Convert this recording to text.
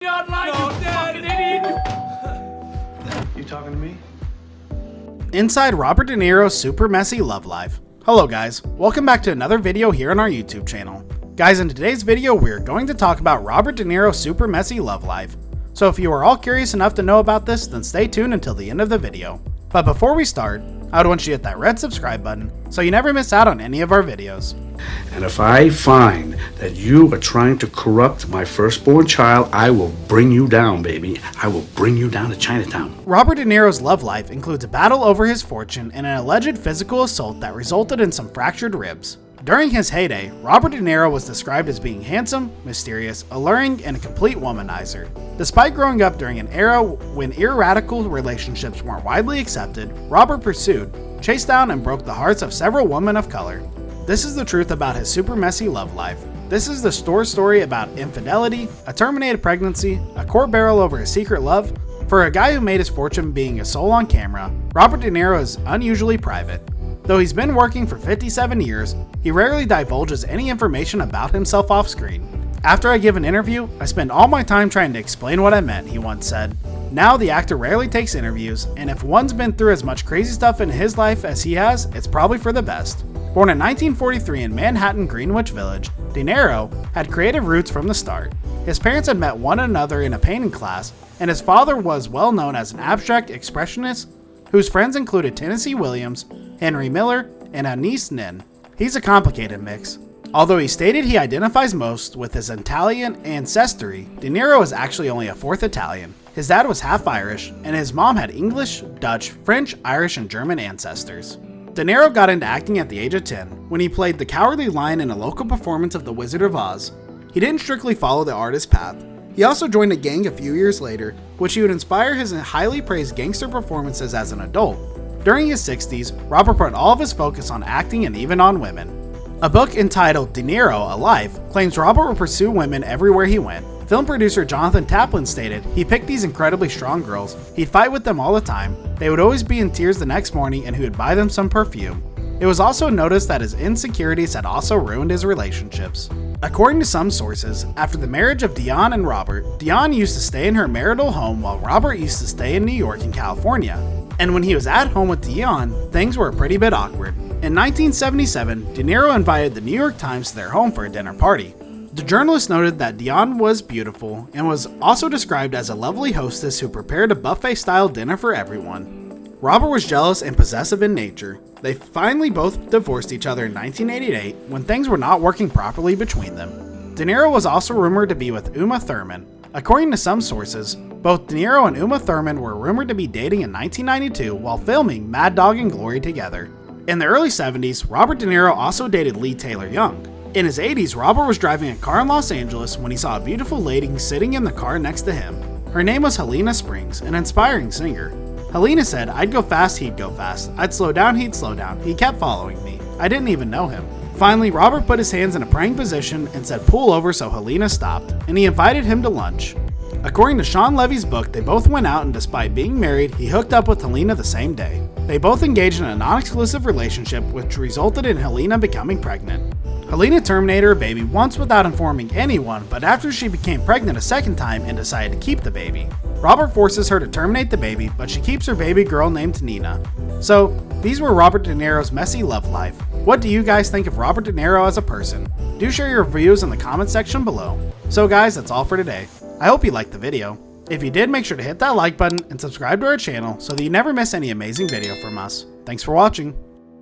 Not like you fucking idiot! You talking to me? Inside Robert De Niro's super messy love life. Hello guys, welcome back to another video here on our YouTube channel. Guys, in today's video we're going to talk about Robert De Niro's super messy love life. So if you are all curious enough to know about this, then stay tuned until the end of the video. But before we start, I would want you to hit that red subscribe button so you never miss out on any of our videos. And if I find that you are trying to corrupt my firstborn child, I will bring you down, baby. I will bring you down to Chinatown. Robert De Niro's love life includes a battle over his fortune and an alleged physical assault that resulted in some fractured ribs. During his heyday, Robert De Niro was described as being handsome, mysterious, alluring, and a complete womanizer. Despite growing up during an era when irradical relationships weren't widely accepted, Robert pursued, chased down, and broke the hearts of several women of color. This is the truth about his super messy love life. This is the story about infidelity, a terminated pregnancy, a court battle over a secret love. For a guy who made his fortune being a soul on camera, Robert De Niro is unusually private. Though he's been working for 57 years, he rarely divulges any information about himself off screen. After I give an interview, I spend all my time trying to explain what I meant, he once said. Now the actor rarely takes interviews, and if one's been through as much crazy stuff in his life as he has, it's probably for the best. Born in 1943 in Manhattan, Greenwich Village, De Niro had creative roots from the start. His parents had met one another in a painting class, and his father was well known as an abstract expressionist whose friends included Tennessee Williams, Henry Miller, and Anais Nin. He's a complicated mix. Although he stated he identifies most with his Italian ancestry, De Niro is actually only a fourth Italian. His dad was half Irish, and his mom had English, Dutch, French, Irish, and German ancestors. De Niro got into acting at the age of 10, when he played the Cowardly Lion in a local performance of The Wizard of Oz. He didn't strictly follow the artist's path. He also joined a gang a few years later, which would inspire his highly praised gangster performances as an adult. During his 60s, Robert put all of his focus on acting and even on women. A book entitled De Niro, A Life claims Robert would pursue women everywhere he went. Film producer Jonathan Taplin stated he picked these incredibly strong girls, he'd fight with them all the time, they would always be in tears the next morning, and he would buy them some perfume. It was also noticed that his insecurities had also ruined his relationships. According to some sources, after the marriage of Dionne and Robert, Dionne used to stay in her marital home while Robert used to stay in New York and California. And when he was at home with Dionne, things were a pretty bit awkward. In 1977, De Niro invited the New York Times to their home for a dinner party. The journalist noted that Dionne was beautiful and was also described as a lovely hostess who prepared a buffet-style dinner for everyone. Robert was jealous and possessive in nature. They finally both divorced each other in 1988 when things were not working properly between them. De Niro was also rumored to be with Uma Thurman. According to some sources, both De Niro and Uma Thurman were rumored to be dating in 1992 while filming Mad Dog and Glory together. In the early 70s, Robert De Niro also dated Lee Taylor Young. In his 80s, Robert was driving a car in Los Angeles when he saw a beautiful lady sitting in the car next to him. Her name was Helena Springs, an inspiring singer. Helena said, "I'd go fast, he'd go fast. I'd slow down, he'd slow down. He kept following me. I didn't even know him." Finally, Robert put his hands in a praying position and said pull over, so Helena stopped, and he invited him to lunch. According to Sean Levy's book, they both went out, and despite being married, he hooked up with Helena the same day. They both engaged in a non-exclusive relationship, which resulted in Helena becoming pregnant. Helena terminated her baby once without informing anyone, but after she became pregnant a second time and decided to keep the baby. Robert forces her to terminate the baby, but she keeps her baby girl named Nina. So, these were Robert De Niro's messy love life. What do you guys think of Robert De Niro as a person? Do share your views in the comment section below. So guys, that's all for today. I hope you liked the video. If you did, make sure to hit that like button and subscribe to our channel so that you never miss any amazing video from us. Thanks for watching.